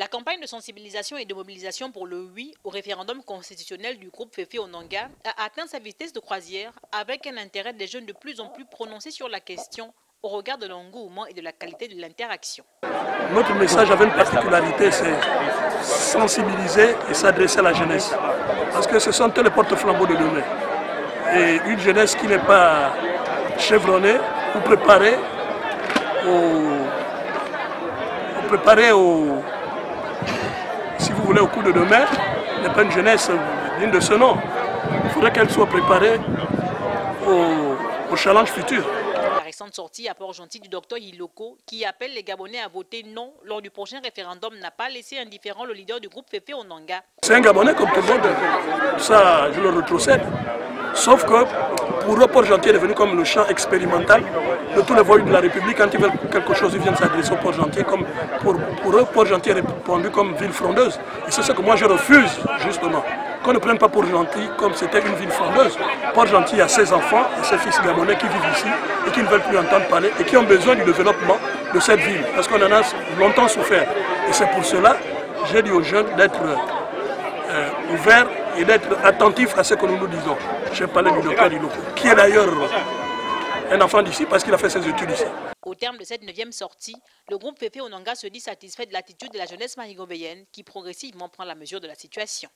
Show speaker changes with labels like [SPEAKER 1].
[SPEAKER 1] La campagne de sensibilisation et de mobilisation pour le oui au référendum constitutionnel du groupe Féfé Onanga a atteint sa vitesse de croisière avec un intérêt des jeunes de plus en plus prononcé sur la question au regard de l'engouement et de la qualité de l'interaction.
[SPEAKER 2] Notre message avait une particularité, c'est sensibiliser et s'adresser à la jeunesse. Parce que ce sont eux les porte-flambeaux de demain. Et une jeunesse qui n'est pas chevronnée ou préparée si vous voulez, au coup de demain, n'est pas une jeunesse digne de ce nom. Il faudrait qu'elle soit préparée au challenge futur.
[SPEAKER 1] La récente sortie à Port-Gentil du docteur Hiloko, qui appelle les Gabonais à voter non lors du prochain référendum, n'a pas laissé indifférent le leader du groupe Féfé Onanga.
[SPEAKER 2] C'est un Gabonais comme tout le monde, ça je le rétrocède. Sauf que pour eux, Port-Gentil est devenu comme le champ expérimental de tous les voyous de la République. Quand ils veulent quelque chose, ils viennent s'adresser au Port-Gentil. Pour eux, Port-Gentil est répandu comme ville frondeuse. Et c'est ce que moi je refuse, justement. Qu'on ne prenne pas Port-Gentil comme c'était une ville frondeuse. Port-Gentil a ses enfants et ses fils gabonais qui vivent ici et qui ne veulent plus entendre parler et qui ont besoin du développement de cette ville. Parce qu'on en a longtemps souffert. Et c'est pour cela que j'ai dit aux jeunes d'être ouverts et d'être attentifs à ce que nous nous disons. J'ai parlé du docteur Hiloko, qui est d'ailleurs un enfant d'ici parce qu'il a fait ses études ici.
[SPEAKER 1] Au terme de cette 9e sortie, le groupe Féfé Onanga se dit satisfait de l'attitude de la jeunesse marigovéenne qui progressivement prend la mesure de la situation.